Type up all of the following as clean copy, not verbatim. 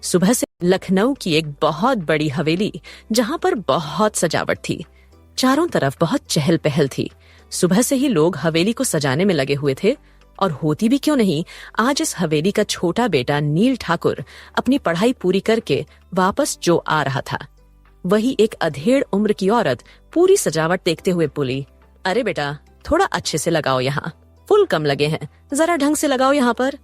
सुबह से लखनऊ की एक बहुत बड़ी हवेली जहां पर बहुत सजावट थी। चारों तरफ बहुत चहल पहल थी। सुबह से ही लोग हवेली को सजाने में लगे हुए थे और होती भी क्यों नहीं, आज इस हवेली का छोटा बेटा नील ठाकुर अपनी पढ़ाई पूरी करके वापस जो आ रहा था। वही एक अधेड़ उम्र की औरत पूरी सजावट देखते हुए बोली, अरे बेटा, थोड़ा अच्छे से लगाओ, यहाँ फूल कम लगे हैं, जरा ढंग से लगाओ यहाँ पर।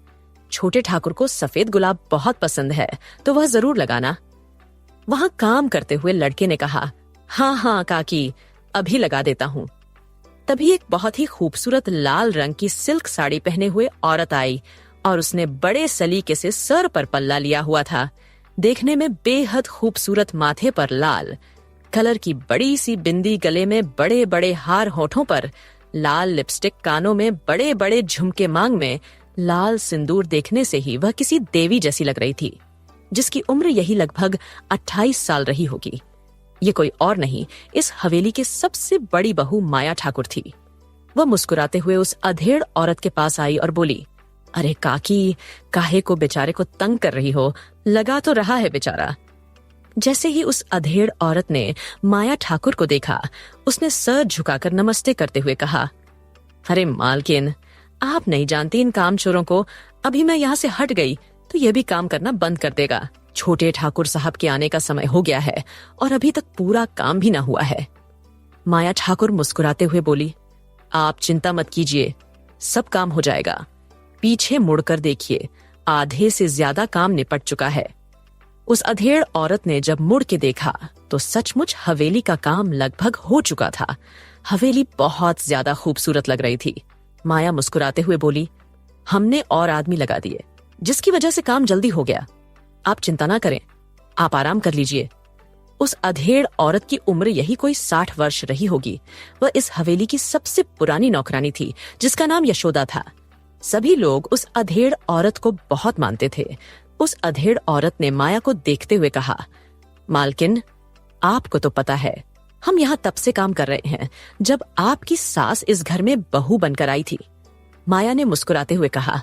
छोटे ठाकुर को सफेद गुलाब बहुत पसंद है, तो वह जरूर लगाना। वहां काम करते हुए लड़के ने कहा, हाँ हाँ काकी, अभी लगा देता हूँ। तभी एक बहुत ही खूबसूरत लाल रंग की सिल्क साड़ी पहने हुए औरत आई और उसने बड़े सलीके से सर पर पल्ला लिया हुआ था। देखने में बेहद खूबसूरत, माथे पर लाल कलर की बड़ी सी बिंदी, गले में बड़े बड़े हार, होठों पर लाल लिपस्टिक, कानों में बड़े बड़े झुमके, मांग में लाल सिंदूर। देखने से ही वह किसी देवी जैसी लग रही थी, जिसकी उम्र यही लगभग 28 साल रही होगी। ये कोई और नहीं, इस हवेली की सबसे बड़ी बहू माया ठाकुर थी। वह मुस्कुराते हुए उस अधेड़ औरत के पास आई और बोली, अरे काकी, काहे को बेचारे को तंग कर रही हो, लगा तो रहा है बेचारा। जैसे ही उस अधेड़ औरत ने माया ठाकुर को देखा, उसने सर झुकाकर नमस्ते करते हुए कहा, अरे मालकिन, आप नहीं जानती इन कामचोरों को, अभी मैं यहाँ से हट गई तो ये भी काम करना बंद कर देगा। छोटे ठाकुर साहब के आने का समय हो गया है और अभी तक पूरा काम भी ना हुआ है। माया ठाकुर मुस्कुराते हुए बोली, आप चिंता मत कीजिए, सब काम हो जाएगा। पीछे मुड़कर देखिए, आधे से ज्यादा काम निपट चुका है। उस अधेड़ औरत ने जब मुड़ के देखा तो सचमुच हवेली का काम लगभग हो चुका था। हवेली बहुत ज्यादा खूबसूरत लग रही थी। माया मुस्कुराते हुए बोली, हमने और आदमी लगा दिए, जिसकी वजह से काम जल्दी हो गया। आप चिंता ना करें, आप आराम कर लीजिए। उस अधेड़ औरत की उम्र यही कोई 60 वर्ष रही होगी। वह इस हवेली की सबसे पुरानी नौकरानी थी, जिसका नाम यशोदा था। सभी लोग उस अधेड़ औरत को बहुत मानते थे। उस अधेड़ औरत ने माया को देखते हुए कहा, मालकिन, आपको तो पता है, हम यहाँ तब से काम कर रहे हैं जब आपकी सास इस घर में बहू बनकर आई थी। माया ने मुस्कुराते हुए कहा,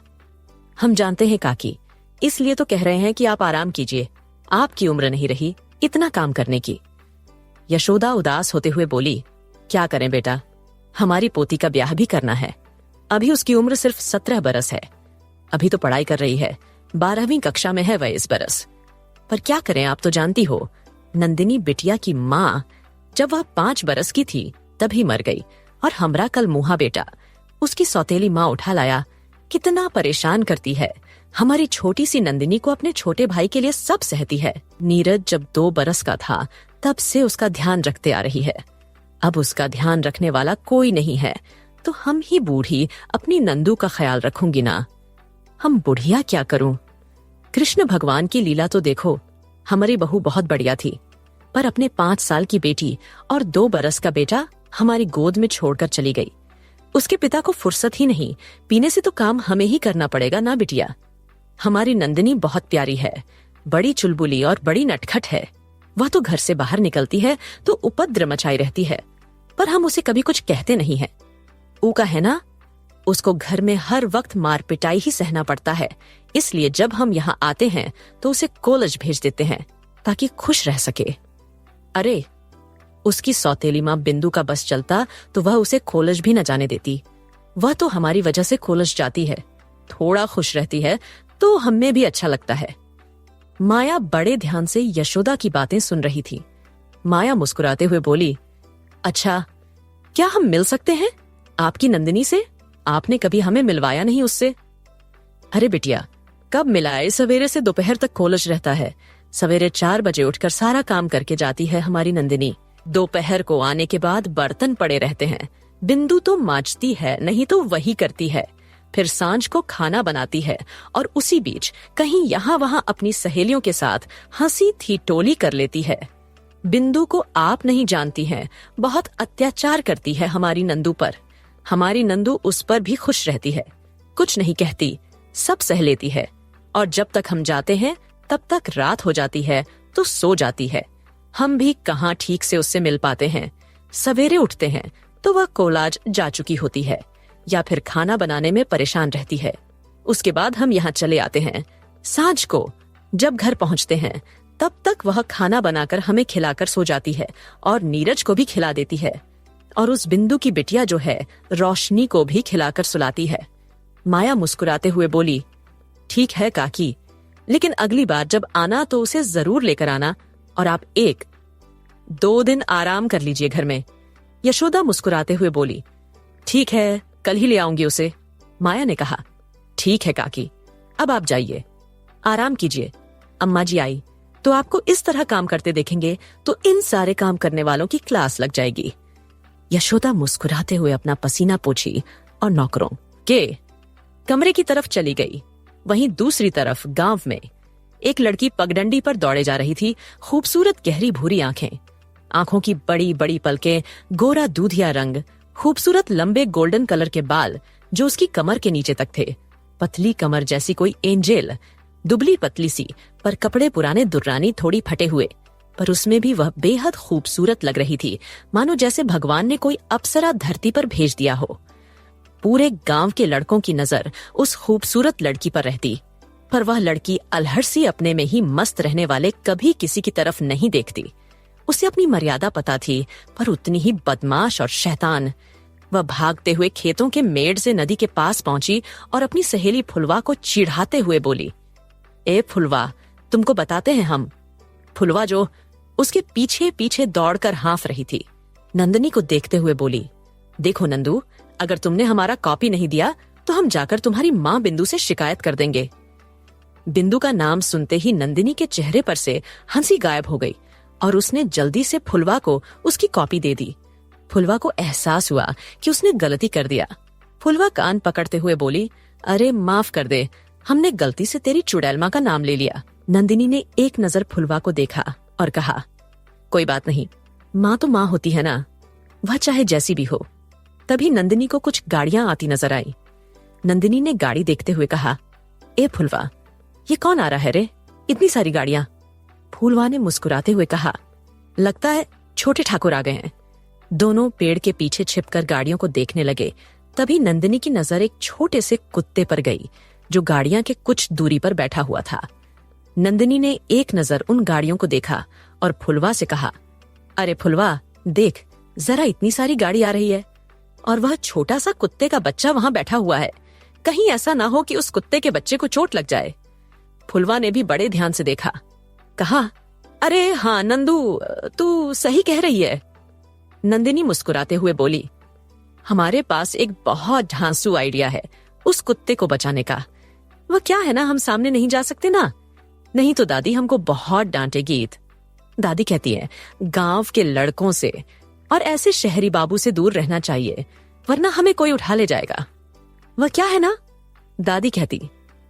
हम जानते हैं काकी, इसलिए तो कह रहे हैं कि आप आराम कीजिए, आपकी उम्र नहीं रही इतना काम करने की। यशोदा उदास होते हुए बोली, क्या करें बेटा, हमारी पोती का ब्याह भी करना है। अभी उसकी उम्र सिर्फ 17 बरस है। अभी तो पढ़ाई कर रही है, 12वीं कक्षा में है वह इस बरस। पर क्या करें, आप तो जानती हो, नंदिनी बिटिया की माँ जब वह 5 बरस की थी तभी मर गई और हमरा कल मुहा बेटा उसकी सौतेली माँ उठा लाया। कितना परेशान करती है। हमारी छोटी सी नंदिनी को अपने छोटे भाई के लिए सब सहती है। नीरज जब 2 बरस का था तब से उसका ध्यान रखते आ रही है। अब उसका ध्यान रखने वाला कोई नहीं है, तो हम ही बूढ़ी अपनी नंदू का ख्याल रखूंगी ना। हम बुढ़िया क्या करूं? कृष्ण भगवान की लीला तो देखो, हमारी बहू बहुत बढ़िया थी, पर अपने 5 साल की बेटी और 2 बरस का बेटा हमारी गोद में छोड़कर चली गई। उसके पिता को फुर्सत ही नहीं, पीने से तो काम हमें ही करना पड़ेगा ना बिटिया। हमारी नंदिनी बहुत प्यारी है, बड़ी चुलबुली और बड़ी नटखट है। वह तो घर से बाहर निकलती है तो उपद्रव मचाई रहती है, पर हम उसे कभी कुछ कहते नहीं हैं। ऊ का है ना, उसको घर में हर वक्त मार पिटाई ही सहना पड़ता है, इसलिए जब हम यहाँ आते हैं तो उसे कॉलेज भेज देते हैं ताकि खुश रह सके। अरे, उसकी सौतेली माँ बिंदु का बस चलता तो वह उसे कॉलेज भी न जाने देती। वह तो हमारी वजह से कॉलेज जाती है, थोड़ा खुश रहती है तो हमें भी अच्छा लगता है। माया बड़े ध्यान से यशोदा की बातें सुन रही थी। माया मुस्कुराते हुए बोली, अच्छा, क्या हम मिल सकते हैं आपकी नंदिनी से? आपने कभी हमें मिलवाया नहीं उससे। अरे बिटिया, कब मिलाए, सवेरे से दोपहर तक कॉलेज रहता है। सवेरे 4 बजे उठकर सारा काम करके जाती है हमारी नंदिनी। दोपहर को आने के बाद बर्तन पड़े रहते हैं। बिंदु तो मांजती है, नहीं तो वही करती है। फिर सांझ को खाना बनाती है और उसी बीच कहीं यहाँ वहाँ अपनी सहेलियों के साथ हंसी थी टोली कर लेती है। बिंदु को आप नहीं जानती हैं, बहुत अत्याचार करती है हमारी नंदू पर। हमारी नंदू उस पर भी खुश रहती है, कुछ नहीं कहती, सब सह लेती है। और जब तक हम जाते हैं तब तक रात हो जाती है तो सो जाती है। हम भी कहाँ ठीक से उससे मिल पाते हैं। सवेरे उठते हैं तो वह कॉलेज जा चुकी होती है या फिर खाना बनाने में परेशान रहती है। उसके बाद हम यहाँ चले आते हैं। सांझ को जब घर पहुंचते हैं तब तक वह खाना बनाकर हमें खिलाकर सो जाती है और नीरज को भी खिला देती है, और उस बिंदु की बिटिया जो है रोशनी को भी खिलाकर सुलाती है। माया मुस्कुराते हुए बोली, ठीक है काकी, लेकिन अगली बार जब आना तो उसे जरूर लेकर आना, और आप 1-2 दिन आराम कर लीजिए घर में। यशोदा मुस्कुराते हुए बोली, ठीक है, कल ही ले आऊंगी उसे। माया ने कहा, ठीक है काकी, अब आप जाइए, आराम कीजिए। अम्मा जी आई तो आपको इस तरह काम करते देखेंगे तो इन सारे काम करने वालों की क्लास लग जाएगी। यशोदा मुस्कुराते हुए अपना पसीना पोंछी और नौकरों के कमरे की तरफ चली गई। वहीं दूसरी तरफ गांव में एक लड़की पगडंडी पर दौड़े जा रही थी। खूबसूरत गहरी भूरी आंखें, आंखों की बड़ी बड़ी पलकें, गोरा दूधिया रंग, खूबसूरत लंबे गोल्डन कलर के बाल जो उसकी कमर के नीचे तक थे, पतली कमर जैसी कोई एंजेल, दुबली पतली सी, पर कपड़े पुराने दुर्रानी थोड़ी फटे हुए, पर उसमें भी वह बेहद खूबसूरत लग रही थी, मानो जैसे भगवान ने कोई अप्सरा धरती पर भेज दिया हो। पूरे गांव के लड़कों की नजर उस खूबसूरत लड़की पर रहती, पर वह लड़की अलहड़ सी अपने में ही मस्त रहने वाले कभी किसी की तरफ नहीं देखती। उसे अपनी मर्यादा पता थी, पर उतनी ही बदमाश और शैतान। वह भागते हुए खेतों के मेड़ से नदी के पास पहुंची और अपनी सहेली फुलवा को चिढ़ाते हुए बोली, ए फुलवा, तुमको बताते हैं हम। फुलवा जो उसके पीछे पीछे दौड़कर हाँफ रही थी, नंदिनी को देखते हुए बोली, देखो नंदू, अगर तुमने हमारा कॉपी नहीं दिया तो हम जाकर तुम्हारी माँ बिंदु से शिकायत कर देंगे। बिंदु का नाम सुनते ही नंदिनी के चेहरे पर से हंसी गायब हो गई और उसने जल्दी से फुलवा को उसकी कॉपी दे दी। फुलवा को एहसास हुआ कि उसने गलती कर दिया। फुलवा कान पकड़ते हुए बोली, अरे माफ कर दे, हमने गलती से तेरी चुड़ैल माँ का नाम ले लिया। नंदिनी ने एक नजर फुलवा को देखा और कहा, कोई बात नहीं, माँ तो माँ होती है ना, वह चाहे जैसी भी हो। तभी नंदिनी को कुछ गाड़ियां आती नजर आई। नंदिनी ने गाड़ी देखते हुए कहा, ए फुलवा, ये कौन आ रहा है रे, इतनी सारी गाड़ियां। फुलवा ने मुस्कुराते हुए कहा, लगता है छोटे ठाकुर आ गए हैं। दोनों पेड़ के पीछे छिपकर गाड़ियों को देखने लगे। तभी नंदिनी की नजर एक छोटे से कुत्ते पर गई जो गाड़ियां के कुछ दूरी पर बैठा हुआ था। नंदिनी ने एक नजर उन गाड़ियों को देखा और फुलवा से कहा, अरे फुलवा, देख जरा, इतनी सारी गाड़ी आ रही है और वह छोटा सा कुत्ते का बच्चा वहां बैठा हुआ है। कहीं ऐसा ना हो कि उस कुत्ते के बच्चे को चोट लग जाए। फुलवा ने भी बड़े ध्यान से देखा, कहा, अरे हाँ नंदू, तू सही कह रही है। नंदिनी मुस्कुराते हुए बोली, हमारे पास एक बहुत ढांसू आइडिया है उस कुत्ते को बचाने का। वह क्या है ना, हम सामने नहीं जा सकते ना, नहीं तो दादी हमको बहुत डांटेगी। दादी कहती है गांव के लड़कों से और ऐसे शहरी बाबू से दूर रहना चाहिए, वरना हमें कोई उठा ले जाएगा। वह क्या है ना, दादी कहती,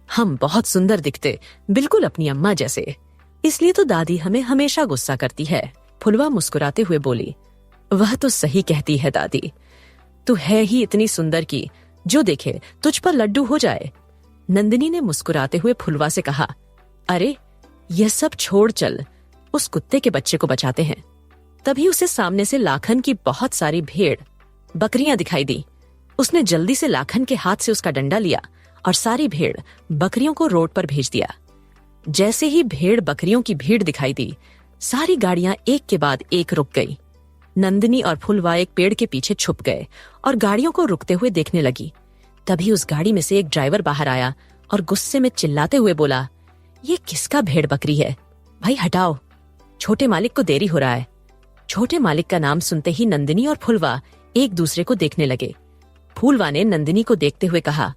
हम बहुत सुंदर दिखते, बिल्कुल अपनी अम्मा जैसे, इसलिए तो दादी हमें हमेशा गुस्सा करती है। फुलवा मुस्कुराते हुए बोली, वह तो सही कहती है दादी, तू है ही इतनी सुंदर की जो देखे तुझ पर लड्डू हो जाए। नंदिनी ने मुस्कुराते हुए फुलवा से कहा, अरे यह सब छोड़, चल उस कुत्ते के बच्चे को बचाते हैं। तभी उसे सामने से लाखन की बहुत सारी भेड़ बकरियां दिखाई दी। उसने जल्दी से लाखन के हाथ से उसका डंडा लिया और सारी भेड़ बकरियों को रोड पर भेज दिया। जैसे ही भेड़ बकरियों की भीड़ दिखाई दी, सारी गाड़ियां एक के बाद एक रुक गई। नंदिनी और फुलवा एक पेड़ के पीछे छुप गए और गाड़ियों को रुकते हुए देखने लगी। तभी उस गाड़ी में से एक ड्राइवर बाहर आया और गुस्से में चिल्लाते हुए बोला, ये किसका भेड़ बकरी है, भाई हटाओ, छोटे मालिक को देरी हो रहा है। छोटे मालिक का नाम सुनते ही नंदिनी और फुलवा एक दूसरे को देखने लगे। फुलवा ने नंदिनी को देखते हुए कहा,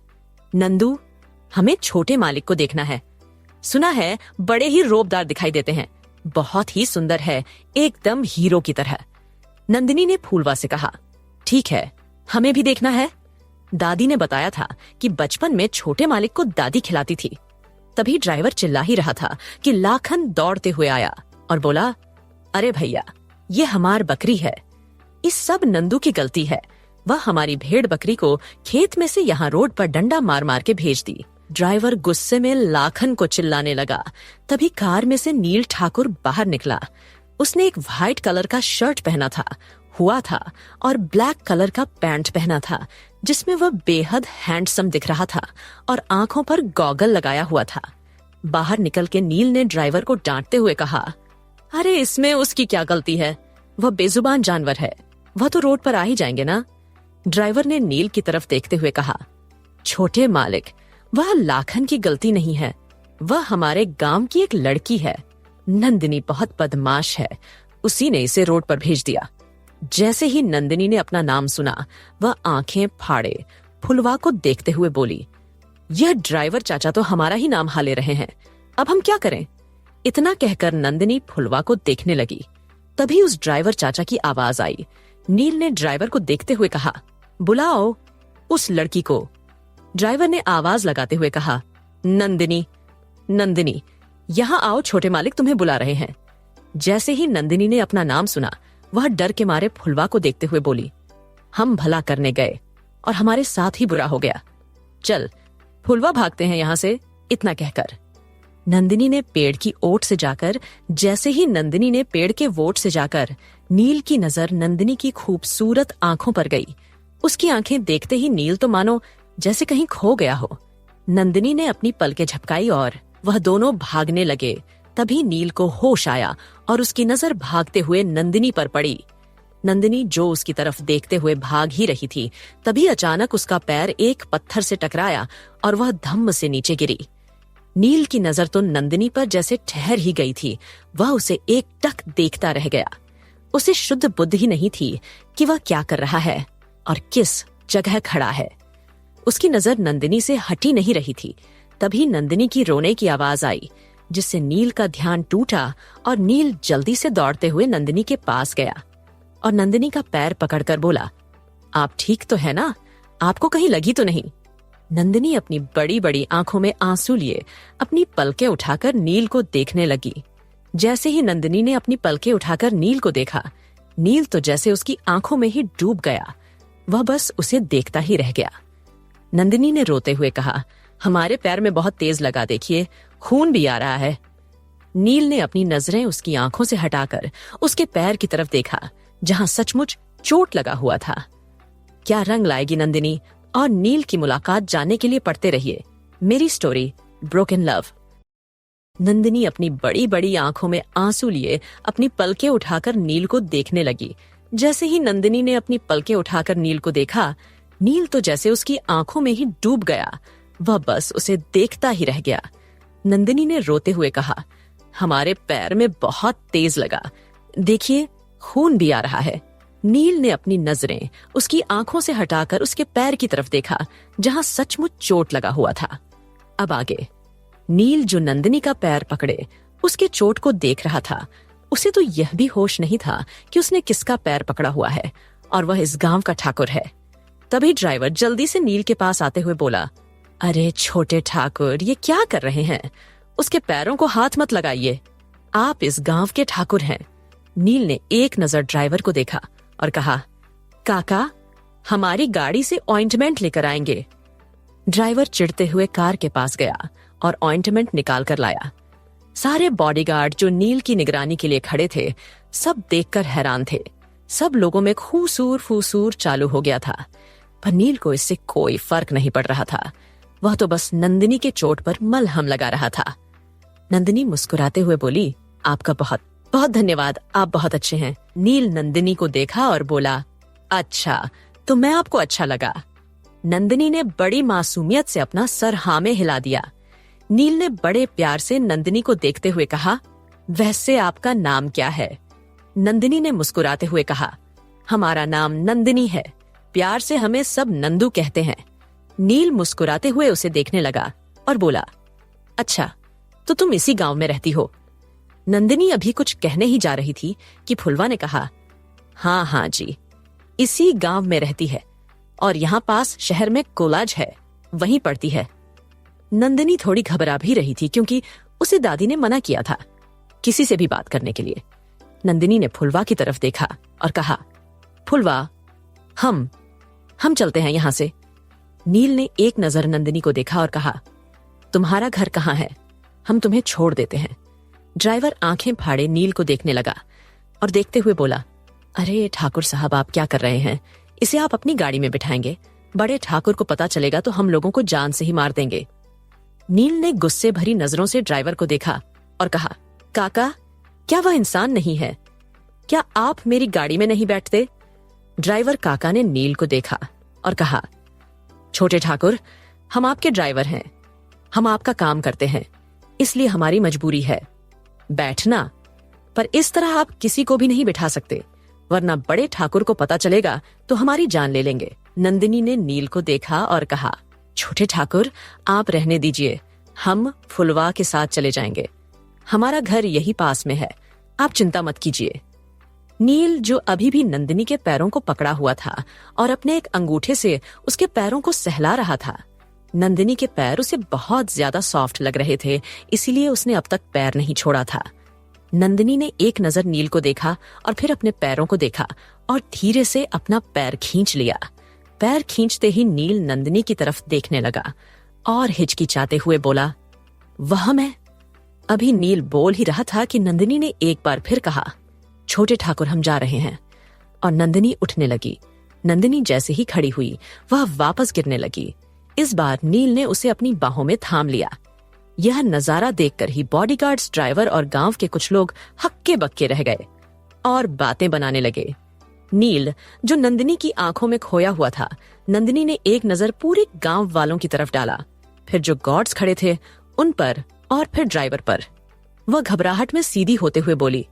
नंदू, हमें छोटे मालिक को देखना है। सुना है बड़े ही रौबदार दिखाई देते हैं, बहुत ही सुंदर है, एकदम हीरो की तरह। नंदिनी ने फुलवा से कहा, ठीक है, हमें भी देखना है। दादी ने बताया था कि बचपन में छोटे मालिक को दादी खिलाती थी। तभी ड्राइवर चिल्ला ही रहा था कि लाखन दौड़ते हुए आया और बोला, अरे भैया, ये हमार बकरी है, इस सब नंदू की गलती है। वह हमारी भेड़ बकरी को खेत में से यहाँ रोड पर डंडा मार मार के भेज दी। ड्राइवर गुस्से में लाखन को चिल्लाने लगा। तभी कार में से नील ठाकुर बाहर निकला। उसने एक व्हाइट कलर का शर्ट पहना हुआ था और ब्लैक कलर का पैंट पहना था, जिसमें वह बेहद हैंडसम दिख रहा था और आंखों पर गॉगल लगाया हुआ था। बाहर निकल के नील ने ड्राइवर को डांटते हुए कहा, अरे इसमें उसकी क्या गलती है, वह बेजुबान जानवर है, वह तो रोड पर आ ही जाएंगे ना। ड्राइवर ने नील की तरफ देखते हुए कहा, छोटे मालिक, वह लाखन की गलती नहीं है, वह हमारे गांव की एक लड़की है। नंदिनी बहुत बदमाश है, उसी ने इसे रोड पर भेज दिया। जैसे ही नंदिनी ने अपना नाम सुना, वह आंखें फाड़े फुलवा को देखते हुए बोली, यह ड्राइवर चाचा तो हमारा ही नाम हाले रहे हैं, अब हम क्या करें। इतना कहकर नंदिनी फुलवा को देखने लगी। तभी उस ड्राइवर चाचा की आवाज आई। नील ने ड्राइवर को देखते हुए कहा, बुलाओ उस लड़की को। ड्राइवर ने आवाज लगाते हुए कहा, नंदिनी, नंदिनी, यहां आओ, छोटे मालिक तुम्हें बुला रहे हैं। जैसे ही नंदिनी ने अपना नाम सुना, वह डर के मारे फुलवा को देखते हुए बोली, हम भला करने गए और हमारे साथ ही बुरा हो गया, चल फुलवा भागते हैं यहां से। इतना कहकर नंदिनी ने पेड़ की ओट से जाकर जैसे ही नंदिनी ने पेड़ के वोट से जाकर नील की नजर नंदिनी की खूबसूरत आंखों पर गई। उसकी आंखें देखते ही नील तो मानो जैसे कहीं खो गया हो। नंदिनी ने अपनी पलकें झपकाई और वह दोनों भागने लगे। तभी नील को होश आया और उसकी नजर भागते हुए नंदिनी पर पड़ी। नंदिनी जो उसकी तरफ देखते हुए भाग ही रही थी, तभी अचानक उसका पैर एक पत्थर से टकराया और वह धम्म से नीचे गिरी। नील की नजर तो नंदिनी पर जैसे ठहर ही गई थी। वह उसे एकटक देखता रह गया। उसे शुद्ध बुद्धि ही नहीं थी कि वह क्या कर रहा है और किस जगह खड़ा है। उसकी नजर नंदिनी से हटी नहीं रही थी। तभी नंदिनी की रोने की आवाज आई, जिससे नील का ध्यान टूटा और नील जल्दी से दौड़ते हुए नंदिनी के पास गया और नंदिनी का पैर पकड़कर बोला, आप ठीक तो है ना, आपको कहीं लगी तो नहीं। नंदिनी अपनी बड़ी बड़ी आंखों में आंसू लिए अपनी पलकें उठाकर नील को देखने लगी। जैसे ही नंदिनी ने अपनी पलकें उठाकर नील को देखा, नील तो जैसे उसकी आंखों में ही डूब गया। वह बस उसे देखता ही रह गया। नंदिनी ने रोते हुए कहा, हमारे पैर में बहुत तेज लगा, देखिए खून भी आ रहा है। नील ने अपनी नजरें उसकी आंखों से हटाकर उसके पैर की तरफ देखा, जहां सचमुच चोट लगा हुआ था। क्या रंग लाएगी नंदिनी, और नील की मुलाकात जानने के लिए पढ़ते रहिए मेरी स्टोरी ब्रोकन लव। नंदिनी अपनी बड़ी बड़ी आंखों में आंसू लिए अपनी पलकें उठाकर नील को देखने लगी। जैसे ही नंदिनी ने अपनी पलकें उठाकर नील को देखा, नील तो जैसे उसकी आंखों में ही डूब गया। वह बस उसे देखता ही रह गया। नंदिनी ने रोते हुए कहा, हमारे पैर में बहुत तेज लगा, देखिए खून भी आ रहा है। नील ने अपनी नजरें उसकी आंखों से हटाकर उसके पैर की तरफ देखा, जहां सचमुच चोट लगा हुआ था। अब आगे नील जो नंदिनी का पैर पकड़े उसके चोट को देख रहा था। उसे तो यह भी होश नहीं था कि उसने किसका पैर पकड़ा हुआ है और वह इस गांव का ठाकुर है। तभी ड्राइवर जल्दी से नील के पास आते हुए बोला, अरे छोटे ठाकुर, ये क्या कर रहे हैं, उसके पैरों को हाथ मत लगाइए, आप इस गांव के ठाकुर हैं। नील ने एक नजर ड्राइवर को देखा और कहा, काका हमारी गाड़ी से ऑइंटमेंट लेकर आएंगे। ड्राइवर चिढ़ते हुए कार के पास गया और ऑइंटमेंट निकाल कर लाया। सारे बॉडीगार्ड जो नील की निगरानी के लिए खड़े थे, सब देखकर हैरान थे। सब लोगों में खूसूर फूसूर चालू हो गया था, पर नील को इससे कोई फर्क नहीं पड़ रहा था। वह तो बस नंदिनी के चोट पर मलहम लगा रहा था। नंदिनी मुस्कुराते हुए बोली, आपका बहुत बहुत धन्यवाद, आप बहुत अच्छे हैं। नील नंदिनी को देखा और बोला, अच्छा तो मैं आपको अच्छा लगा। नंदिनी ने बड़ी मासूमियत से अपना सर हाँ में हिला दिया। नील ने बड़े प्यार से नंदिनी को देखते हुए कहा, वैसे आपका नाम क्या है? नंदिनी ने मुस्कुराते हुए कहा, हमारा नाम नंदिनी है, प्यार से हमें सब नंदू कहते हैं। नील मुस्कुराते हुए उसे देखने लगा और बोला, अच्छा तो तुम इसी गांव में रहती हो? नंदिनी अभी कुछ कहने ही जा रही थी कि फुलवा ने कहा, हाँ हाँ जी, इसी गांव में रहती है और यहाँ पास शहर में कॉलेज है, वहीं पढ़ती है। नंदिनी थोड़ी घबरा भी रही थी क्योंकि उसे दादी ने मना किया था किसी से भी बात करने के लिए। नंदिनी ने फुलवा की तरफ देखा और कहा, फुलवा हम चलते हैं यहाँ से। नील ने एक नजर नंदिनी को देखा और कहा, तुम्हारा घर कहाँ है, हम तुम्हें छोड़ देते हैं। ड्राइवर आंखें फाड़े नील को देखने लगा और देखते हुए बोला, अरे ठाकुर साहब आप क्या कर रहे हैं, इसे आप अपनी गाड़ी में बिठाएंगे, बड़े ठाकुर को पता चलेगा तो हम लोगों को जान से ही मार देंगे। नील ने गुस्से भरी नजरों से ड्राइवर को देखा और कहा, काका, क्या वह इंसान नहीं है? क्या आप मेरी गाड़ी में नहीं बैठते? ड्राइवर काका ने नील को देखा और कहा, छोटे ठाकुर, हम आपके ड्राइवर हैं, हम आपका काम करते हैं, इसलिए हमारी मजबूरी है बैठना, पर इस तरह आप किसी को भी नहीं बिठा सकते, वरना बड़े ठाकुर को पता चलेगा तो हमारी जान ले लेंगे। नंदिनी ने नील को देखा और कहा, छोटे ठाकुर, आप रहने दीजिए, हम फुलवा के साथ चले जाएंगे, हमारा घर यही पास में है, आप चिंता मत कीजिए। नील, जो अभी भी नंदिनी के पैरों को पकड़ा हुआ था और अपने एक अंगूठे से उसके पैरों को सहला रहा था। नंदिनी के पैर उसे बहुत ज्यादा सॉफ्ट लग रहे थे, इसीलिए उसने अब तक पैर नहीं छोड़ा था। नंदिनी ने एक नजर नील को देखा और फिर अपने पैरों को देखा और धीरे से अपना पैर खींच लिया। पैर खींचते ही नील नंदिनी की तरफ देखने लगा और हिचकिचाते हुए बोला, वह मैं? अभी नील बोल ही रहा था कि नंदिनी ने एक बार फिर कहा, छोटे ठाकुर, हम जा रहे हैं। और नंदिनी उठने लगी। नंदिनी जैसे ही खड़ी हुई, वह वापस गिरने लगी। इस बार नील ने उसे अपनी बाहों में थाम लिया। यह नजारा देखकर ही बॉडीगार्ड्स, ड्राइवर और गांव के कुछ लोग हक्के बक्के रह गए और बातें बनाने लगे। नील, जो नंदिनी की आंखों में खोया हुआ था, नंदिनी ने एक नजर पूरे गांव वालों की तरफ डाला, फिर जो गार्ड्स खड़े थे उन पर और फिर ड्राइवर पर। वह घबराहट में सीधी होते हुए बोली,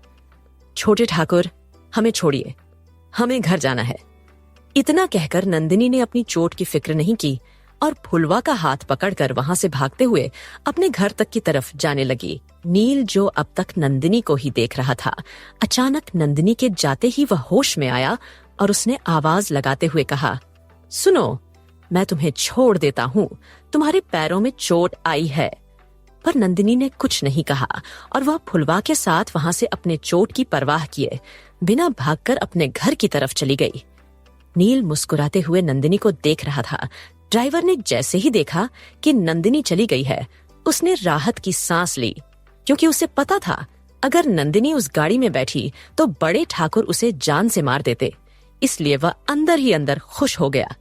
छोटे ठाकुर, हमें छोड़िए, हमें घर जाना है। इतना कहकर नंदिनी ने अपनी चोट की फिक्र नहीं की और फुलवा का हाथ पकड़कर वहां से भागते हुए अपने घर तक की तरफ जाने लगी। नील, जो अब तक नंदिनी को ही देख रहा था, अचानक नंदिनी के जाते ही वह होश में आया और उसने आवाज लगाते हुए कहा, सुनो, मैं तुम्हें छोड़ देता हूँ, तुम्हारे पैरों में चोट आई है। पर नंदिनी ने कुछ नहीं कहा और वह फुलवा के साथ वहां से अपने चोट की परवाह किए बिना भागकर अपने घर की तरफ चली गई। नील मुस्कुराते हुए नंदिनी को देख रहा था। ड्राइवर ने जैसे ही देखा कि नंदिनी चली गई है, उसने राहत की सांस ली, क्योंकि उसे पता था अगर नंदिनी उस गाड़ी में बैठी तो बड़े ठाकुर उसे जान से मार देते। इसलिए वह अंदर ही अंदर खुश हो गया।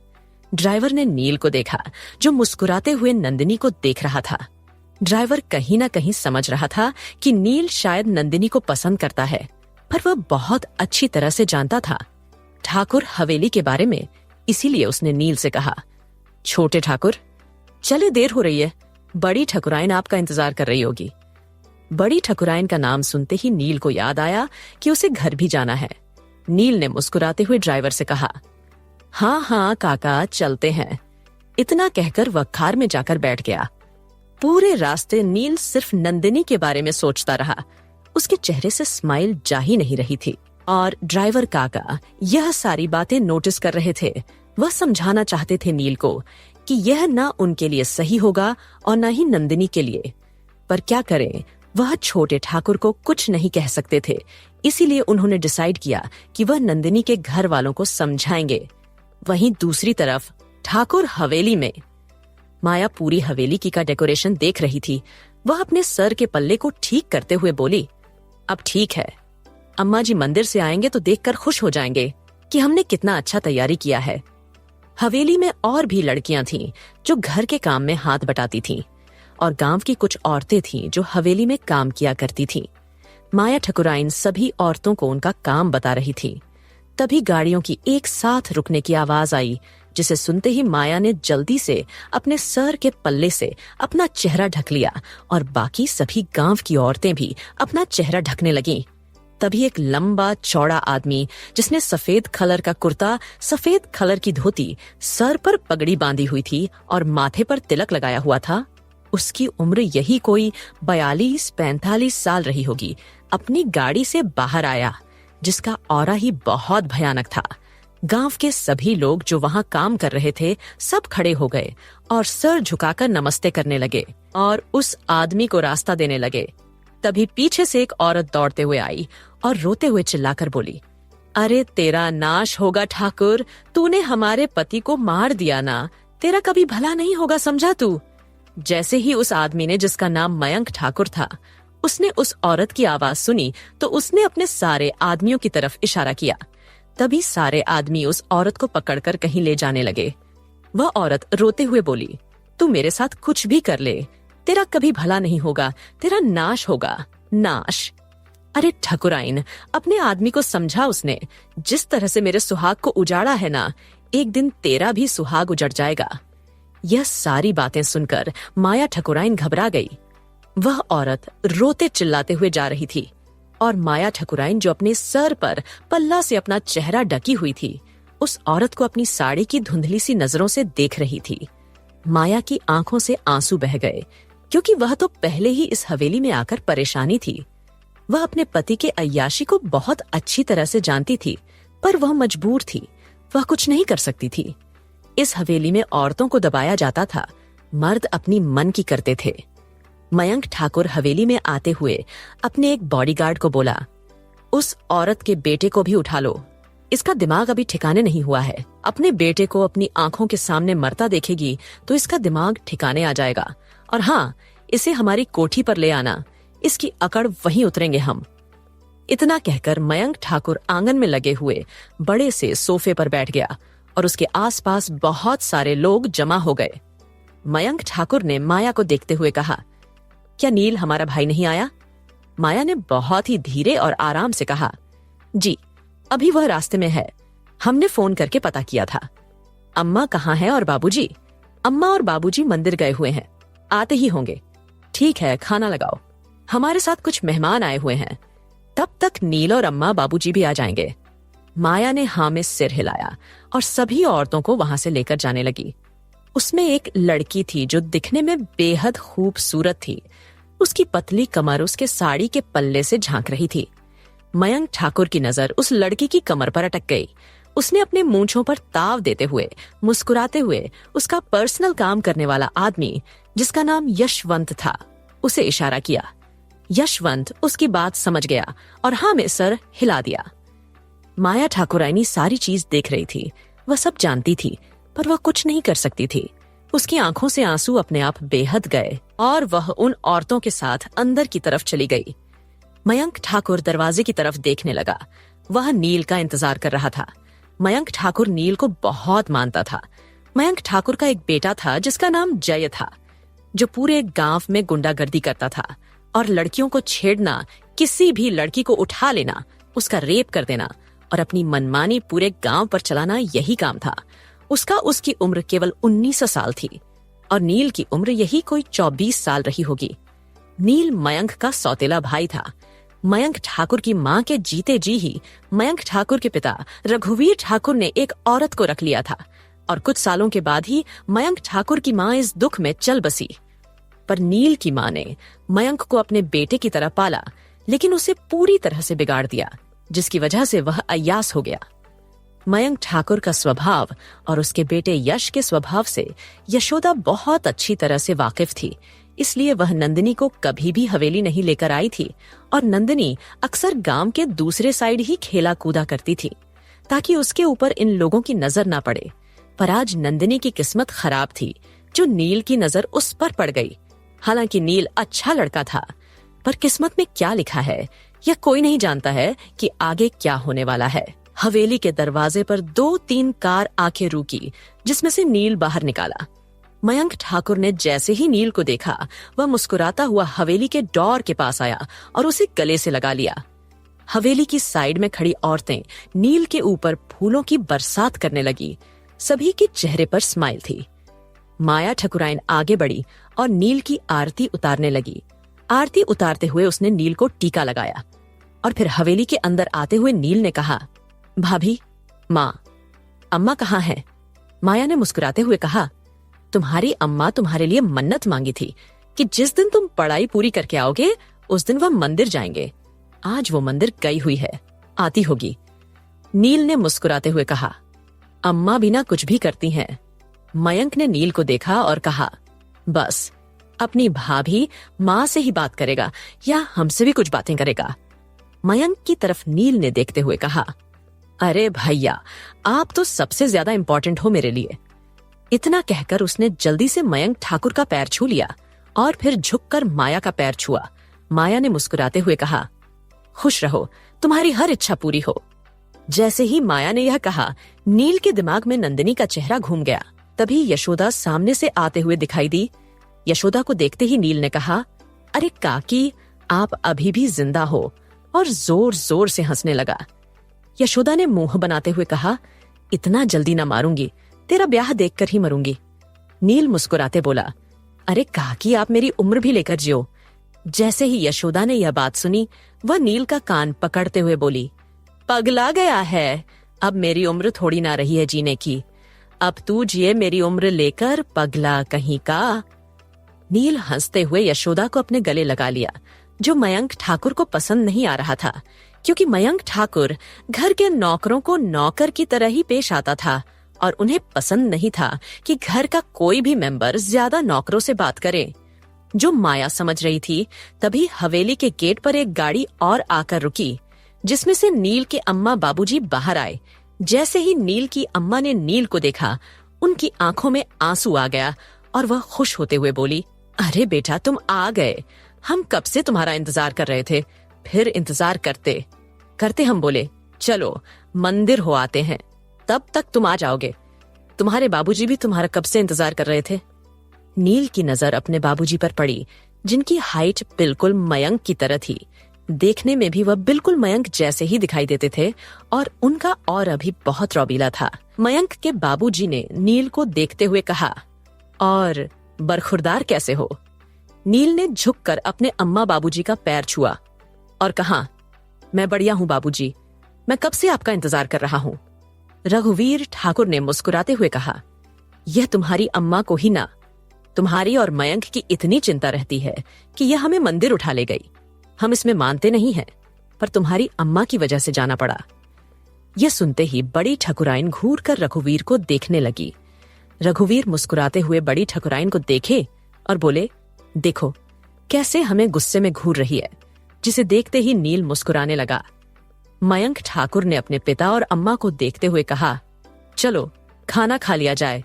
ड्राइवर ने नील को देखा, जो मुस्कुराते हुए नंदिनी को देख रहा था। ड्राइवर कहीं ना कहीं समझ रहा था कि नील शायद नंदिनी को पसंद करता है, पर वह बहुत अच्छी तरह से जानता था ठाकुर हवेली के बारे में, इसीलिए उसने नील से कहा, छोटे ठाकुर, चले, देर हो रही है, बड़ी ठकुराइन आपका इंतजार कर रही होगी। बड़ी ठकुराइन का नाम सुनते ही नील को याद आया कि उसे घर भी जाना है। नील ने मुस्कुराते हुए ड्राइवर से कहा, हाँ हाँ काका, चलते हैं। इतना कहकर वह कार में जाकर बैठ गया। पूरे रास्ते नील सिर्फ नंदिनी के बारे में सोचता रहा। उसके चेहरे से स्माइल जा ही नहीं रही थी और ड्राइवर काका यह सारी बातें नोटिस कर रहे थे। वह समझाना चाहते थे नील को कि यह ना उनके लिए सही होगा और न ही नंदिनी के लिए, पर क्या करें, वह छोटे ठाकुर को कुछ नहीं कह सकते थे। इसीलिए उन्होंने डिसाइड किया कि वह नंदिनी के घर वालों को समझाएंगे। वहीं दूसरी तरफ ठाकुर हवेली में माया पूरी हवेली की का डेकोरेशन देख रही थी। वह अपने सर के पल्ले को ठीक करते हुए बोली, अब ठीक है, अम्मा जी मंदिर से आएंगे तो देखकर खुश हो जाएंगे कि हमने कितना अच्छा तैयारी किया है। हवेली में और भी लड़कियां थीं जो घर के काम में हाथ बटाती थीं और गांव की कुछ औरतें थीं जो हवेली में काम किया करती थीं। माया ठकुराइन सभी औरतों को उनका काम बता रही थी। तभी गाड़ियों की एक साथ रुकने की आवाज आई, जिसे सुनते ही माया ने जल्दी से अपने सर के पल्ले से अपना चेहरा ढक लिया और बाकी सभी गांव की औरतें भी अपना चेहरा ढकने लगीं। तभी एक लंबा चौड़ा आदमी, जिसने सफेद कलर का कुर्ता, सफेद कलर की धोती, सर पर पगड़ी बांधी हुई थी और माथे पर तिलक लगाया हुआ था, उसकी उम्र यही कोई 42-45 साल रही होगी, अपनी गाड़ी से बाहर आया, जिसका ऑरा ही बहुत भयानक था। गांव के सभी लोग जो वहां काम कर रहे थे सब खड़े हो गए और सर झुकाकर नमस्ते करने लगे और उस आदमी को रास्ता देने लगे। तभी पीछे से एक औरत दौड़ते हुए आई और रोते हुए चिल्लाकर बोली, अरे तेरा नाश होगा ठाकुर, तूने हमारे पति को मार दिया ना, तेरा कभी भला नहीं होगा, समझा तू। जैसे ही उस आदमी ने, जिसका नाम मयंक ठाकुर था, उसने उस औरत की आवाज सुनी तो उसने अपने सारे आदमियों की तरफ इशारा किया। तभी सारे आदमी उस औरत को पकड़कर कहीं ले जाने लगे। वह औरत रोते हुए बोली, तू मेरे साथ कुछ भी कर ले, तेरा कभी भला नहीं होगा, तेरा नाश होगा, नाश। अरे ठकुराइन, अपने आदमी को समझा उसने, जिस तरह से मेरे सुहाग को उजाड़ा है ना, एक दिन तेरा भी सुहाग उजड़ जाएगा। यह सारी बातें सुनकर माया ठकुराइन घबरा गई। वह औरत रोते चिल्लाते हुए जा रही थी और माया ठकुराइन, जो अपने सर पर पल्ला से अपना चेहरा ढकी हुई थी, उस औरत को अपनी साड़ी की धुंधली सी नजरों से देख रही थी। माया की आंखों से आंसू बह गए, क्योंकि वह तो पहले ही इस हवेली में आकर परेशानी थी। वह अपने पति के अय्याशी को बहुत अच्छी तरह से जानती थी, पर वह मजबूर थी, वह कुछ नहीं कर सकती थी। इस हवेली में औरतों को दबाया जाता था, मर्द अपनी मन की करते थे। मयंक ठाकुर हवेली में आते हुए अपने एक बॉडीगार्ड को बोला, उस औरत के बेटे को भी उठा लो, इसका दिमाग अभी ठिकाने नहीं हुआ है। अपने बेटे को अपनी आंखों के सामने मरता देखेगी तो इसका दिमाग ठिकाने आ जाएगा। और हाँ, इसे हमारी कोठी पर ले आना, इसकी अकड़ वहीं उतरेंगे हम। इतना कहकर मयंक ठाकुर आंगन में लगे हुए बड़े से सोफे पर बैठ गया और उसके आसपास बहुत सारे लोग जमा हो गए। मयंक ठाकुर ने माया को देखते हुए कहा, क्या नील हमारा भाई नहीं आया? माया ने बहुत ही धीरे और आराम से कहा, जी अभी वह रास्ते में है, हमने फोन करके पता किया था। अम्मा कहाँ है और बाबूजी? अम्मा और बाबूजी मंदिर गए हुए हैं, आते ही होंगे। ठीक है, खाना लगाओ, हमारे साथ कुछ मेहमान आए हुए हैं, तब तक नील और अम्मा बाबूजी भी आ जाएंगे। माया ने हाँ में सिर हिलाया और सभी औरतों को वहां से लेकर जाने लगी। उसमें एक लड़की थी जो दिखने में बेहद खूबसूरत थी। उसकी पतली कमर उसके साड़ी के पल्ले से झांक रही थी। मयंक ठाकुर की नजर उस लड़की की कमर पर अटक गई। उसने अपने मूंछों पर ताव देते हुए, मुस्कुराते हुए उसका पर्सनल काम करने वाला आदमी, जिसका नाम यशवंत था, उसे इशारा किया। यशवंत उसकी बात समझ गया और हाँ में सर हिला दिया। माया ठाकुरानी सारी चीज देख रही थी, वह सब जानती थी, पर वह कुछ नहीं कर सकती थी। उसकी आंखों से आंसू अपने आप बेहद गए और वह उन औरतों के साथ अंदर की तरफ चली गई। मयंक ठाकुर दरवाजे की तरफ देखने लगा। वह नील का इंतजार कर रहा था। मयंक ठाकुर नील को बहुत मानता था। मयंक ठाकुर का एक बेटा था जिसका नाम जय था, जो पूरे गांव में गुंडागर्दी करता था और लड़कियों को छेड़ना, किसी भी लड़की को उठा लेना, उसका रेप कर देना और अपनी मनमानी पूरे गांव पर चलाना, यही काम था उसका। उसकी उम्र केवल 19 साल थी और नील की उम्र यही कोई 24 साल रही होगी। नील मयंक का सौतेला भाई था। मयंक ठाकुर की मां के जीते जी ही मयंक ठाकुर के पिता रघुवीर ठाकुर ने एक औरत को रख लिया था और कुछ सालों के बाद ही मयंक ठाकुर की मां इस दुख में चल बसी। पर नील की मां ने मयंक को अपने बेटे की तरह पाला, लेकिन उसे पूरी तरह से बिगाड़ दिया, जिसकी वजह से वह अय्यास हो गया। मयंक ठाकुर का स्वभाव और उसके बेटे यश के स्वभाव से यशोदा बहुत अच्छी तरह से वाकिफ थी, इसलिए वह नंदिनी को कभी भी हवेली नहीं लेकर आई थी और नंदिनी अक्सर गांव के दूसरे साइड ही खेला कूदा करती थी ताकि उसके ऊपर इन लोगों की नजर ना पड़े। पर आज नंदिनी की किस्मत खराब थी, जो नील की नजर उस पर पड़ गई। हालांकि नील अच्छा लड़का था, पर किस्मत में क्या लिखा है यह कोई नहीं जानता है कि आगे क्या होने वाला है। हवेली के दरवाजे पर 2-3 कार आके रुकी, जिसमें से नील बाहर निकाला। मयंक ठाकुर ने जैसे ही नील को देखा, वह मुस्कुराता हुआ हवेली के डोर के पास आया और उसे गले से लगा लिया। हवेली की साइड में खड़ी औरतें नील के ऊपर फूलों की बरसात करने लगी। सभी के चेहरे पर स्माइल थी। माया ठकुराइन आगे बढ़ी और नील की आरती उतारने लगी। आरती उतारते हुए उसने नील को टीका लगाया और फिर हवेली के अंदर आते हुए नील ने कहा, भाभी, माँ, अम्मा कहाँ है? माया ने मुस्कुराते हुए कहा, तुम्हारी अम्मा तुम्हारे लिए मन्नत मांगी थी कि जिस दिन तुम पढ़ाई पूरी करके आओगे उस दिन वह मंदिर जाएंगे। आज वो मंदिर गई हुई है, आती होगी। नील ने मुस्कुराते हुए कहा, अम्मा बिना कुछ भी करती हैं। मयंक ने नील को देखा और कहा, बस अपनी भाभी माँ से ही बात करेगा या हमसे भी कुछ बातें करेगा। मयंक की तरफ नील ने देखते हुए कहा, अरे भैया, आप तो सबसे ज्यादा इंपॉर्टेंट हो मेरे लिए। इतना कहकर उसने जल्दी से मयंक ठाकुर का पैर छू लिया और फिर झुककर माया का पैर छुआ। माया ने मुस्कुराते हुए कहा, खुश रहो, तुम्हारी हर इच्छा पूरी हो। जैसे ही माया ने यह कहा, नील के दिमाग में नंदिनी का चेहरा घूम गया। तभी यशोदा सामने से आते हुए दिखाई दी। यशोदा को देखते ही नील ने कहा, अरे काकी, आप अभी भी जिंदा हो, और जोर जोर से हंसने लगा। यशोदा ने मुंह बनाते हुए कहा, इतना जल्दी ना मारूंगी, तेरा ब्याह देखकर ही मरूंगी। नील मुस्कुराते बोला, अरे काकी, आप मेरी उम्र भी लेकर जियो। जैसे ही यशोदा ने यह बात सुनी, वह नील का कान पकड़ते हुए बोली, पगला गया है, अब मेरी उम्र थोड़ी ना रही है जीने की, अब तू जिए मेरी उम्र लेकर, पगला कहीं का। नील हंसते हुए यशोदा को अपने गले लगा लिया, जो मयंक ठाकुर को पसंद नहीं आ रहा था, क्योंकि मयंक ठाकुर घर के नौकरों को नौकर की तरह ही पेश आता था और उन्हें पसंद नहीं था कि घर का कोई भी मेंबर ज्यादा नौकरों से बात करे। जो माया समझ रही थी, तभी हवेली के गेट पर एक गाड़ी और आकर रुकी, जिसमें से नील के अम्मा बाबूजी बाहर आए। जैसे ही नील की अम्मा ने नील को देखा, उनकी आंखों में आंसू आ गया और वह खुश होते हुए बोली, अरे बेटा, तुम आ गए, हम कब से तुम्हारा इंतजार कर रहे थे। फिर इंतजार करते करते हम बोले, चलो मंदिर हो आते हैं, तब तक तुम आ जाओगे। तुम्हारे बाबूजी भी तुम्हारा कब से इंतजार कर रहे थे। नील की नजर अपने बाबूजी पर पड़ी, जिनकी हाइट बिल्कुल मयंक की तरह थी। देखने में भी वह बिल्कुल मयंक जैसे ही दिखाई देते थे और उनका और अभी बहुत रौबीला था। मयंक के बाबूजी ने नील को देखते हुए कहा, और बरखुरदार कैसे हो। नील ने झुककर अपने अम्मा बाबूजी का पैर छुआ और कहा, मैं बढ़िया हूँ बाबूजी, मैं कब से आपका इंतजार कर रहा हूँ। रघुवीर ठाकुर ने मुस्कुराते हुए कहा, यह तुम्हारी अम्मा को ही ना, तुम्हारी और मयंक की इतनी चिंता रहती है कि यह हमें मंदिर उठा ले गई। हम इसमें मानते नहीं हैं, पर तुम्हारी अम्मा की वजह से जाना पड़ा। यह सुनते ही बड़ी ठकुराइन घूर कर रघुवीर को देखने लगी। रघुवीर मुस्कुराते हुए बड़ी ठकुराइन को देखे और बोले, देखो कैसे हमें गुस्से में घूर रही है, जिसे देखते ही नील मुस्कुराने लगा। मयंक ठाकुर ने अपने पिता और अम्मा को देखते हुए कहा, चलो खाना खा लिया जाए।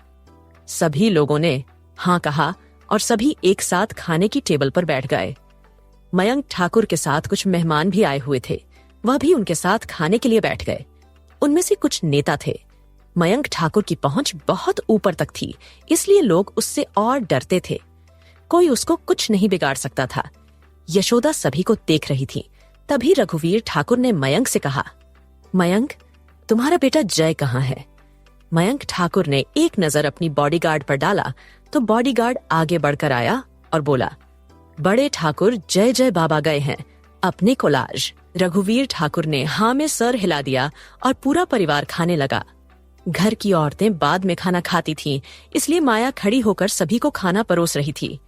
सभी लोगों ने हाँ कहा और सभी एक साथ खाने की टेबल पर बैठ गए। मयंक ठाकुर के साथ कुछ मेहमान भी आए हुए थे, वह भी उनके साथ खाने के लिए बैठ गए। उनमें से कुछ नेता थे। मयंक ठाकुर की पहुंच बहुत ऊपर तक थी, इसलिए लोग उससे और डरते थे। कोई उसको कुछ नहीं बिगाड़ सकता था। यशोदा सभी को देख रही थी। तभी रघुवीर ठाकुर ने मयंक से कहा, मयंक, तुम्हारा बेटा जय कहाँ है। मयंक ठाकुर ने एक नजर अपनी बॉडीगार्ड पर डाला तो बॉडीगार्ड आगे बढ़कर आया और बोला, बड़े ठाकुर जय जय बाबा गए हैं अपने कोलाज। रघुवीर ठाकुर ने हाँ में सर हिला दिया और पूरा परिवार खाने लगा। घर की औरतें बाद में खाना खाती थीं, इसलिए माया खड़ी होकर सभी को खाना परोस रही थी।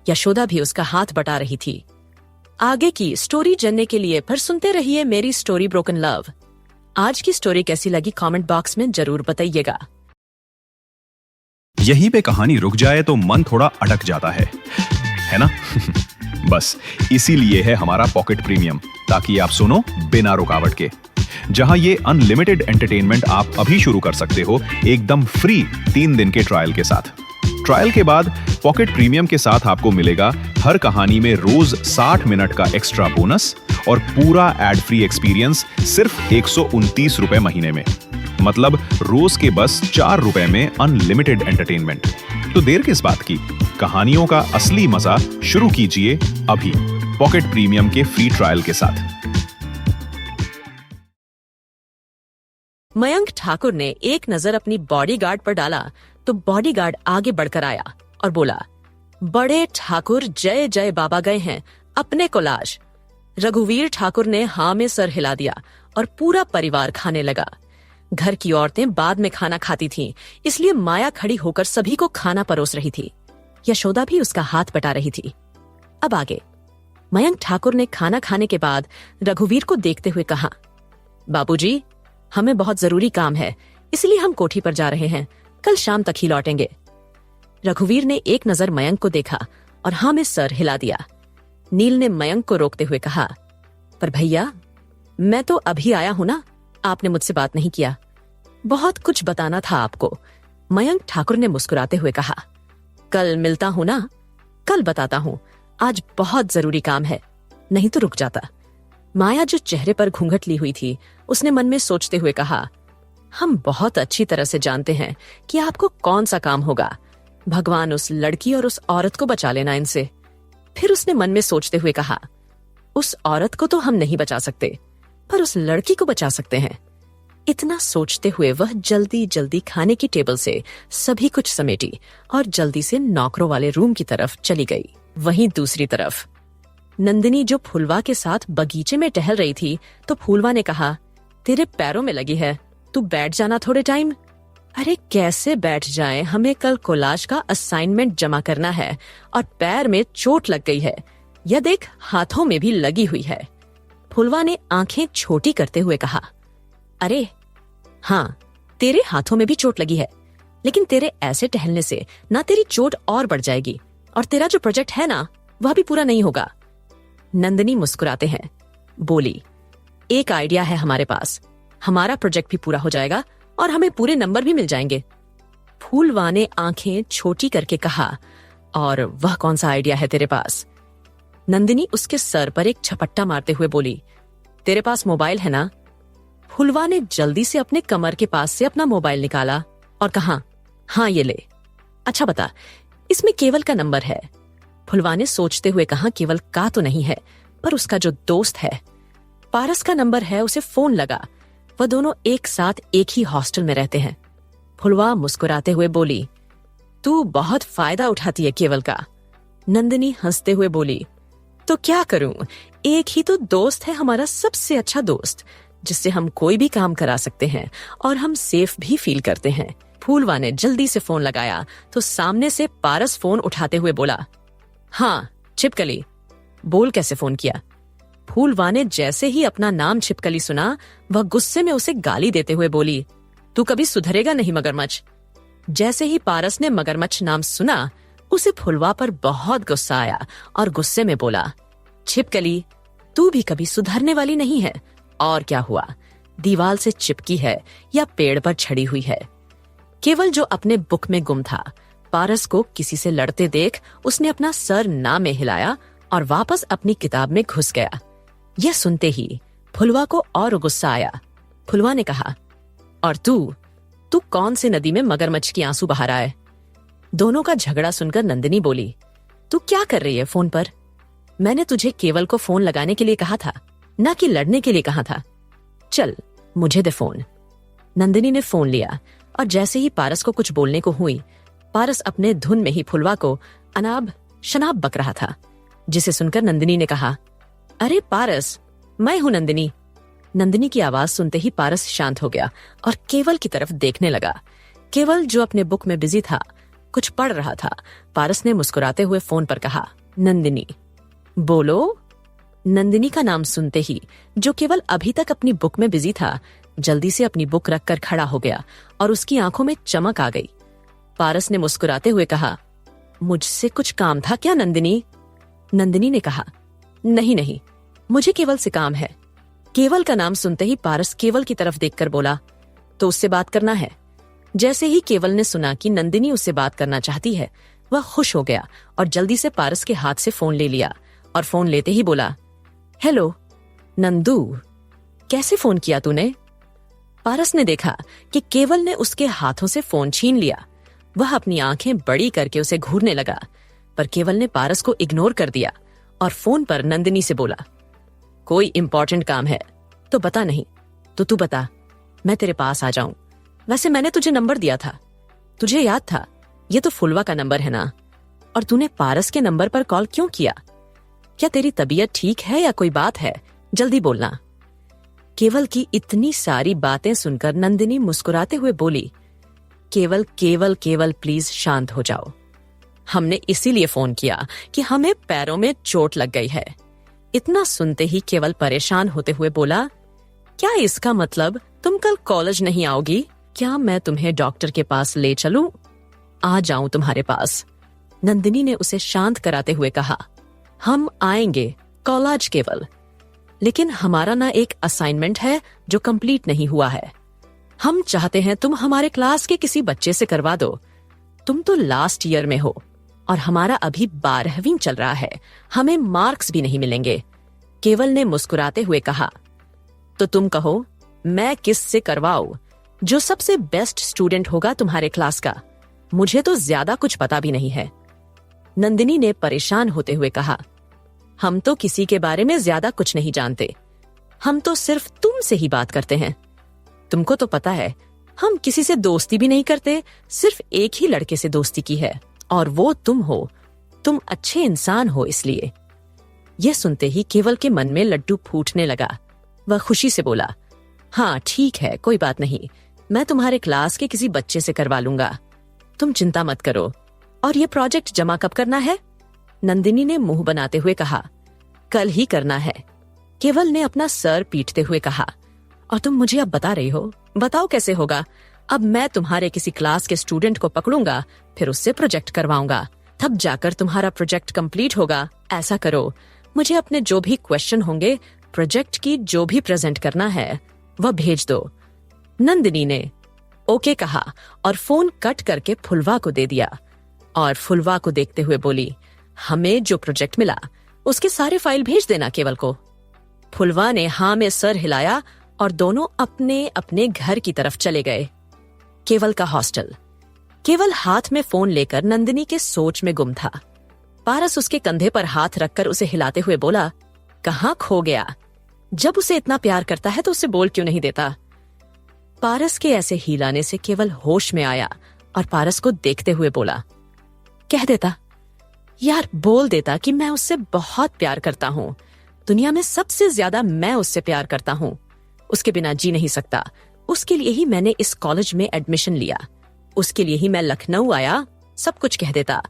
यशोदा भी उसका हाथ बटा रही थी। आगे की स्टोरी जानने के लिए फिर सुनते रहिए मेरी स्टोरी ब्रोकन लव। आज की स्टोरी कैसी लगी कमेंट बॉक्स में जरूर बताइएगा। यहीं पे कहानी रुक जाए तो मन थोड़ा अटक जाता है ना? बस इसीलिए है हमारा पॉकेट प्रीमियम, ताकि आप सुनो बिना रुकावट के। जहां ये अनलिमिटेड एंटरटेनमेंट आप अभी शुरू कर सकते हो एकदम फ्री 3 दिन के ट्रायल के साथ। ट्रायल के बाद पॉकेट प्रीमियम के साथ आपको मिलेगा हर कहानी में रोज 60 मिनट का एक्स्ट्रा बोनस और पूरा एड फ्री एक्सपीरियंस सिर्फ 129 रुपए महीने में। मतलब रोज के बस 4 रुपए में अनलिमिटेड एंटरटेनमेंट। तो देर किस बात की, कहानियों का असली मजा शुरू कीजिए अभी पॉकेट प्रीमियम के फ्री ट्रायल के साथ। मयंक ठाकुर ने एक नजर अपनी बॉडीगार्ड पर डाला तो बॉडीगार्ड आगे बढ़कर आया और बोला, बड़े ठाकुर जय जय बाबा गए हैं अपने कोलाज। रघुवीर ठाकुर ने हाँ में सर हिला दिया और पूरा परिवार खाने लगा। घर की औरतें बाद में खाना खाती थीं, इसलिए माया खड़ी होकर सभी को खाना परोस रही थी। यशोदा भी उसका हाथ बटा रही थी। अब आगे मयंक ठाकुर ने खाना खाने के बाद रघुवीर को देखते हुए कहा, बाबूजी, हमें बहुत जरूरी काम है, इसलिए हम कोठी पर जा रहे हैं, कल शाम तक ही लौटेंगे। रघुवीर ने एक नजर मयंक को देखा और हाँ में सर हिला दिया। नील ने मयंक को रोकते हुए कहा, पर भैया, मैं तो अभी आया हूं ना, आपने मुझसे बात नहीं किया। बहुत कुछ बताना था आपको। मयंक ठाकुर ने मुस्कुराते हुए कहा, कल मिलता हूं ना, कल बताता हूं, आज बहुत जरूरी काम है, नहीं तो रुक जाता। माया जो चेहरे पर घूंघट ली हुई थी, उसने मन में सोचते हुए कहा, हम बहुत अच्छी तरह से जानते हैं कि आपको कौन सा काम होगा। भगवान उस लड़की और उस औरत को बचा लेना इनसे। फिर उसने मन में सोचते हुए कहा, उस औरत को तो हम नहीं बचा सकते, पर उस लड़की को बचा सकते हैं। इतना सोचते हुए वह जल्दी जल्दी खाने की टेबल से सभी कुछ समेटी और जल्दी से नौकरों वाले रूम की तरफ चली गई। वहीं दूसरी तरफ नंदिनी जो फुलवा के साथ बगीचे में टहल रही थी, तो फूलवा ने कहा, तेरे पैरों में लगी है, तू बैठ जाना थोड़े टाइम। अरे कैसे बैठ जाएं, हमें कल कोलाज का असाइनमेंट जमा करना है और पैर में चोट लग गई है, यह देख हाथों में भी लगी हुई है। फुलवा ने आंखें छोटी करते हुए कहा, अरे हाँ, तेरे हाथों में भी चोट लगी है, लेकिन तेरे ऐसे टहलने से ना तेरी चोट और बढ़ जाएगी और तेरा जो प्रोजेक्ट है ना, वह भी पूरा नहीं होगा। नंदिनी मुस्कुराते हैं बोली, एक आइडिया है हमारे पास, हमारा प्रोजेक्ट भी पूरा हो जाएगा और हमें पूरे नंबर भी मिल जाएंगे। फूलवा ने आंखें छोटी करके कहा, और वह कौन सा आइडिया है तेरे पास? नंदिनी उसके सर पर एक झपट्टा मारते हुए बोली, तेरे पास मोबाइल है ना? फूलवा ने जल्दी से अपने कमर के पास से अपना मोबाइल निकाला और कहा, हाँ ये ले। अच्छा बता, इसमें केवल का नंबर है। फुलवा ने सोचते हुए कहा, केवल का तो नहीं है, पर उसका जो दोस्त है पारस का नंबर है, उसे फोन लगा। वह दोनों एक साथ एक ही हॉस्टल में रहते हैं। फुलवा मुस्कुराते हुए बोली, तू बहुत फायदा उठाती है केवल का। नंदिनी हंसते हुए बोली, तो क्या करूं, एक ही तो दोस्त है हमारा सबसे अच्छा दोस्त, जिससे हम कोई भी काम करा सकते हैं और हम सेफ भी फील करते हैं। फूलवा ने जल्दी से फोन लगाया तो सामने से पारस फोन उठाते हुए बोला, हाँ छिपकली, बोल कैसे फोन किया? फूलवा ने जैसे ही अपना नाम छिपकली सुना, वह गुस्से में उसे गाली देते हुए बोली, तू कभी सुधरेगा नहीं मगरमच्छ। जैसे ही पारस ने मगरमच्छ नाम सुना, उसे फुलवा पर बहुत गुस्सा आया और गुस्से में बोला, छिपकली, तू भी कभी सुधरने वाली नहीं है। और क्या हुआ, दीवार से चिपकी है या पेड़ पर छड़ी हुई है? केवल जो अपने बुक में गुम था, पारस को किसी से लड़ते देख उसने अपना सर ना में हिलाया और वापस अपनी किताब में घुस गया। यह सुनते ही फुलवा को और गुस्सा आया। फुलवा ने कहा, और तू कौन से नदी में मगरमच्छ की आंसू बहा रहा है? दोनों का झगड़ा सुनकर नंदिनी बोली, तू क्या कर रही है फोन पर? मैंने तुझे केवल को फोन लगाने के लिए कहा था, ना कि लड़ने के लिए कहा था। चल मुझे दे फोन। नंदिनी ने फोन लिया और जैसे ही पारस को कुछ बोलने को हुई, पारस अपने धुन में ही फुलवा को अनाब शनाब बक रहा था, जिसे सुनकर नंदिनी ने कहा, अरे पारस, मैं हूं नंदिनी। नंदिनी की आवाज सुनते ही पारस शांत हो गया और केवल की तरफ देखने लगा। केवल जो अपने बुक में बिजी था, कुछ पढ़ रहा था। पारस ने मुस्कुराते हुए फोन पर कहा, नंदिनी। बोलो। नंदिनी का नाम सुनते ही जो केवल अभी तक अपनी बुक में बिजी था, जल्दी से अपनी बुक रखकर खड़ा हो गया और उसकी आंखों में चमक आ गई। पारस ने मुस्कुराते हुए कहा, मुझसे कुछ काम था क्या नंदिनी? नंदिनी ने कहा, नहीं, मुझे केवल से काम है। केवल का नाम सुनते ही पारस केवल की तरफ देखकर बोला, तो उससे बात करना है। जैसे ही केवल ने सुना कि नंदिनी उससे बात करना चाहती है, वह खुश हो गया और जल्दी से पारस के हाथ से फोन ले लिया और फोन लेते ही बोला, हेलो नंदू, कैसे फोन किया तूने? पारस ने देखा कि केवल ने उसके हाथों से फोन छीन लिया। वह अपनी आंखें बड़ी करके उसे घूरने लगा, पर केवल ने पारस को इग्नोर कर दिया और फोन पर नंदिनी से बोला, कोई इंपॉर्टेंट काम है तो बता, नहीं तो तू बता, मैं तेरे पास आ जाऊं। वैसे मैंने तुझे नंबर दिया था, तुझे याद था ये तो फुलवा का नंबर है ना? और तूने पारस के नंबर पर कॉल क्यों किया? क्या तेरी तबीयत ठीक है या कोई बात है? जल्दी बोलना। केवल की इतनी सारी बातें सुनकर नंदिनी मुस्कुराते हुए बोली, केवल प्लीज शांत हो जाओ। हमने इसीलिए फोन किया कि हमें पैरों में चोट लग गई है। इतना सुनते ही केवल परेशान होते हुए बोला, क्या इसका मतलब तुम कल कॉलेज नहीं आओगी? क्या मैं तुम्हें डॉक्टर के पास ले चलूं? आ जाऊं तुम्हारे पास? नंदिनी ने उसे शांत कराते हुए कहा, हम आएंगे कॉलेज केवल, लेकिन हमारा ना एक असाइनमेंट है जो कंप्लीट नहीं हुआ है। हम चाहते हैं तुम हमारे क्लास के किसी बच्चे से करवा दो। तुम तो लास्ट ईयर में हो और हमारा अभी 12वीं चल रहा है, हमें मार्क्स भी नहीं मिलेंगे। केवल ने मुस्कुराते हुए कहा, तो तुम कहो मैं किस से करवाऊं? जो सबसे बेस्ट स्टूडेंट होगा तुम्हारे क्लास का। मुझे तो ज्यादा कुछ पता भी नहीं है। नंदिनी ने परेशान होते हुए कहा, हम तो किसी के बारे में ज्यादा कुछ नहीं जानते। हम तो सिर्फ तुमसे ही बात करते हैं। तुमको तो पता है हम किसी से दोस्ती भी नहीं करते, सिर्फ एक ही लड़के से दोस्ती की है और वो तुम हो। तुम अच्छे इंसान हो इसलिए। यह सुनते ही केवल के मन में लड्डू फूटने लगा। वह खुशी से बोला, हाँ ठीक है, कोई बात नहीं, मैं तुम्हारे क्लास के किसी बच्चे से करवा लूंगा। तुम चिंता मत करो। और ये प्रोजेक्ट जमा कब करना है? नंदिनी ने मुंह बनाते हुए कहा, कल ही करना है। केवल ने अपना सर पीटते हुए कहा, और तुम मुझे अब बता रही हो? बताओ कैसे होगा? अब मैं तुम्हारे किसी क्लास के स्टूडेंट को पकड़ूंगा, फिर उससे प्रोजेक्ट करवाऊंगा, तब जाकर तुम्हारा प्रोजेक्ट कंप्लीट होगा। ऐसा करो, मुझे अपने जो भी क्वेश्चन होंगे, प्रोजेक्ट की जो भी प्रेजेंट करना है, वह भेज दो। नंदिनी ने ओके कहा और फोन कट करके फुलवा को दे दिया और फुलवा को देखते हुए बोली, हमें जो प्रोजेक्ट मिला उसके सारे फाइल भेज देना केवल को। फुलवा ने हाँ में सर हिलाया और दोनों अपने अपने घर की तरफ चले गए। केवल का हॉस्टल। केवल हाथ में फोन लेकर नंदिनी के सोच में गुम था। पारस उसके कंधे पर हाथ रखकर उसे हिलाते हुए बोला, कहाँ खो गया? जब उसे इतना प्यार करता है तो उसे बोल क्यों नहीं देता? पारस के ऐसे हिलाने से केवल होश में आया और पारस को देखते हुए बोला, कह देता, यार बोल देता कि मैं उससे बहुत प्यार करता हूँ। दुनिया में सबसे ज्यादा मैं उससे प्यार करता हूँ। उसके बिना जी नहीं सकता। उसके लिए ही मैंने इस कॉलेज में एडमिशन लिया। उसके लिए ही मैं लखनऊ आया। सब कुछ कह देता।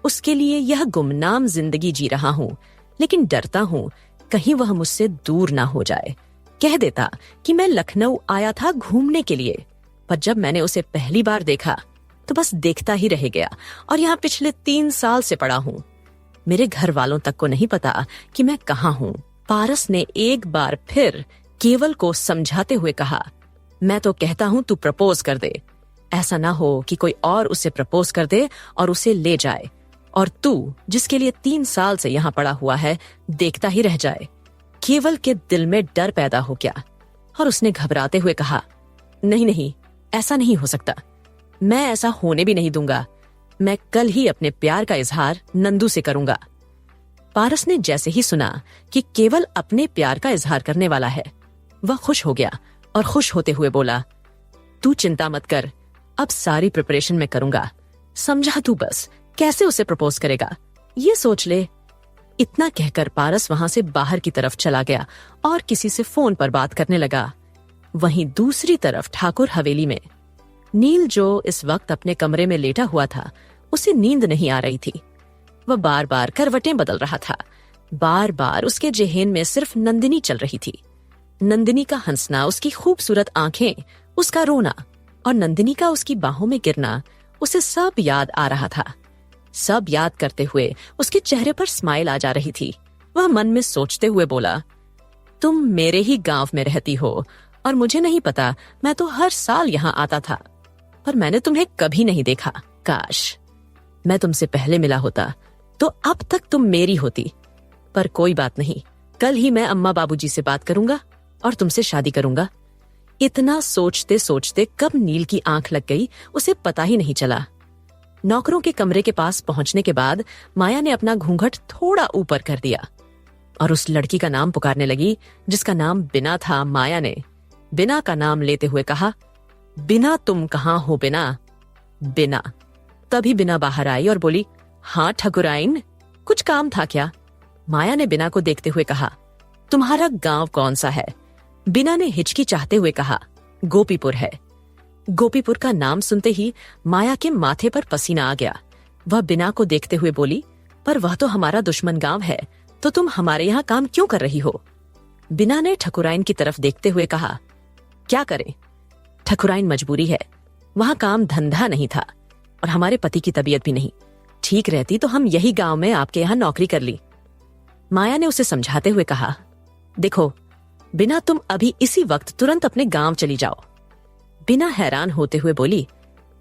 उसके लिए यह गुमनाम जिंदगी जी रहा हूँ, लेकिन डरता हूँ कहीं वह मुझसे दूर ना हो जाए। कह देता कि मैं लखनऊ आया था घूमने के लिए, पर जब मैंने उसे पहली बार देखा तो बस देखता ही रह गया और यहाँ पिछले 3 साल से पड़ा हूँ। मेरे घर वालों तक को नहीं पता कि मैं कहाँ हूँ। पारस ने एक बार फिर केवल को समझाते हुए कहा, मैं तो कहता हूँ तू प्रपोज कर दे। ऐसा ना हो कि कोई और उसे प्रपोज कर दे और उसे ले जाए, और तू जिसके लिए 3 साल से यहाँ पड़ा हुआ है देखता ही रह जाए। केवल के दिल में डर पैदा हो गया और उसने घबराते हुए कहा, नहीं नहीं, ऐसा नहीं हो सकता। मैं ऐसा होने भी नहीं दूंगा। मैं कल ही अपने प्यार का इजहार नंदू से करूंगा। पारस ने जैसे ही सुना कि केवल अपने प्यार का इजहार करने वाला है, वह खुश हो गया और खुश होते हुए बोला, तू चिंता मत कर, अब सारी प्रिपरेशन मैं करूंगा। समझा तू बस कैसे उसे प्रपोज करेगा, ये सोच ले। इतना कहकर पारस वहां से बाहर की तरफ चला गया और किसी से फोन पर बात करने लगा। वहीं दूसरी तरफ ठाकुर हवेली में नील, जो इस वक्त अपने कमरे में लेटा हुआ था, उसे नींद नहीं आ रही थी। वह बार बार करवटें बदल रहा था। बार बार उसके जेहन में सिर्फ नंदिनी चल रही थी। नंदिनी का हंसना, उसकी खूबसूरत आंखें, उसका रोना और नंदिनी का उसकी बाहों में गिरना, उसे सब याद आ रहा था। सब याद करते हुए उसके चेहरे पर स्माइल आ जा रही थी। वह मन में सोचते हुए बोला, तुम मेरे ही गांव में रहती हो और मुझे नहीं पता। मैं तो हर साल यहाँ आता था, पर मैंने तुम्हें कभी नहीं देखा। काश मैं तुमसे पहले मिला होता तो अब तक तुम मेरी होती। पर कोई बात नहीं, कल ही मैं अम्मा बाबूजी से बात करूंगा और तुमसे शादी करूंगा। इतना सोचते सोचते कब नील की आंख लग गई उसे पता ही नहीं चला। नौकरों के कमरे के पास पहुंचने के बाद माया ने अपना घूंघट थोड़ा ऊपर कर दिया और उस लड़की का नाम पुकारने लगी जिसका नाम बिना था। माया ने बिना का नाम लेते हुए कहा, बिना तुम कहाँ हो बिना? बिना। तभी बिना बाहर आई और बोली, हाँ ठकुराइन, कुछ काम था क्या? माया ने बिना को देखते हुए कहा, तुम्हारा गांव कौन सा है? बिना ने हिचकी चाहते हुए कहा, गोपीपुर है। गोपीपुर का नाम सुनते ही माया के माथे पर पसीना आ गया। वह बिना को देखते हुए बोली, पर वह तो हमारा दुश्मन गांव है, तो तुम हमारे यहाँ काम क्यों कर रही हो? बिना ने ठकुराइन की तरफ देखते हुए कहा, क्या करें, ठकुराइन मजबूरी है। वहां काम धंधा नहीं था और हमारे पति की तबीयत भी नहीं ठीक रहती तो हम यही गांव में आपके यहाँ नौकरी कर ली। माया ने उसे समझाते हुए कहा, देखो बिना, तुम अभी इसी वक्त तुरंत अपने गांव चली जाओ। बिना हैरान होते हुए बोली,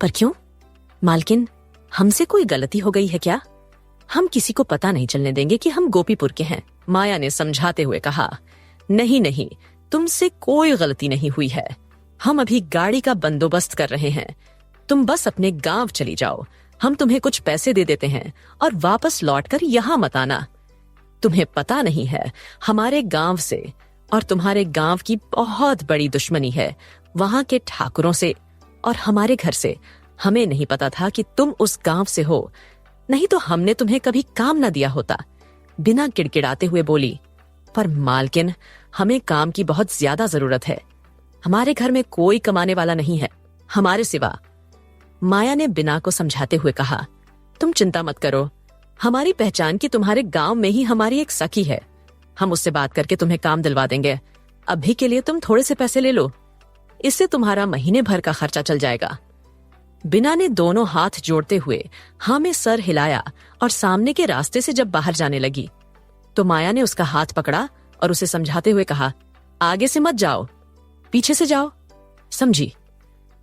पर क्यों मालकिन, हमसे कोई गलती हो गई है क्या? हम किसी को पता नहीं चलने देंगे कि हम गोपीपुर के हैं। माया ने समझाते हुए कहा, नहीं नहीं, तुमसे कोई गलती नहीं हुई है। हम अभी गाड़ी का बंदोबस्त कर रहे हैं। तुम बस अपने गांव चली जाओ, हम तुम्हें कुछ पैसे दे देते हैं और वापस लौटकर यहाँ मत आना। तुम्हें पता नहीं है, हमारे गांव से और तुम्हारे गांव की बहुत बड़ी दुश्मनी है, वहां के ठाकुरों से और हमारे घर से। हमें नहीं पता था कि तुम उस गांव से हो, नहीं तो हमने तुम्हें कभी काम न दिया होता। बिना गिड़गिड़ाते हुए बोली, पर मालकिन, हमें काम की बहुत ज्यादा जरूरत है। हमारे घर में कोई कमाने वाला नहीं है हमारे सिवा। माया ने बिना को समझाते हुए कहा, तुम चिंता मत करो, हमारी पहचान की तुम्हारे गांव में ही हमारी एक सखी है, हम उससे बात करके तुम्हें काम दिलवा देंगे। अभी के लिए तुम थोड़े से पैसे ले लो, इससे तुम्हारा महीने भर का खर्चा चल जाएगा। बिना ने दोनों हाथ जोड़ते हुए हाँ में सर हिलाया और सामने के रास्ते से जब बाहर जाने लगी तो माया ने उसका हाथ पकड़ा और उसे समझाते हुए कहा, आगे से मत जाओ, पीछे से जाओ, समझी?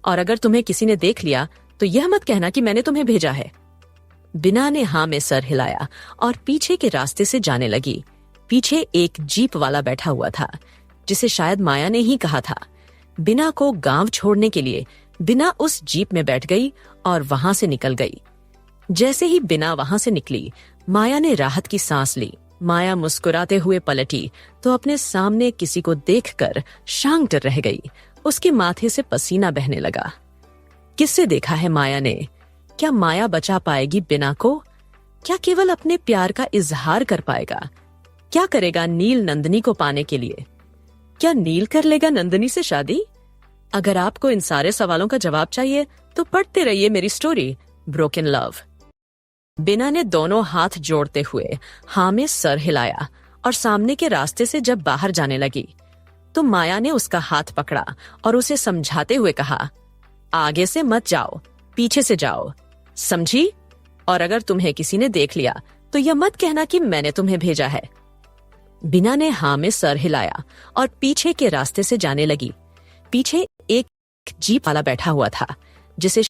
और अगर तुम्हें किसी ने देख लिया तो यह मत कहना कि मैंने तुम्हें भेजा है। बिना ने हाँ में सर हिलाया और पीछे के रास्ते से जाने लगी। पीछे एक जीप वाला बैठा हुआ था, जिसे शायद माया ने ही कहा था। बिना को गांव छोड़ने के लिए बिना उस जीप में बैठ गई और वहां से निकल गई। जैसे ही बिना वहां से निकली, माया ने राहत की सांस ली। माया मुस्कुराते हुए पलटी तो अपने सामने किसी को देखकर शांत रह गई। उसके माथे से पसीना बहने लगा। किससे देखा है माया ने? क्या माया बचा पाएगी बिना को? क्या केवल अपने प्यार का इजहार कर पाएगा? क्या करेगा नील नंदिनी को पाने के लिए? क्या नील कर लेगा नंदिनी से शादी? अगर आपको इन सारे सवालों का जवाब चाहिए तो पढ़ते रहिए मेरी स्टोरी ब्रोकन लव। बिना ने दोनों हाथ जोड़ते हुए हाँ में सर हिलाया और सामने के रास्ते से जब बाहर जाने लगी तो माया ने उसका हाथ पकड़ा और उसे समझाते हुए कहा, आगे से मत जाओ, पीछे से जाओ, समझी? और अगर तुम्हें किसी ने देख लिया तो यह मत कहना कि मैंने तुम्हें भेजा है। बिना ने हाँ में सर हिलाया और पीछे के रास्ते से जाने लगी। पीछे एक जीप वाला बैठा हुआ था, जिसे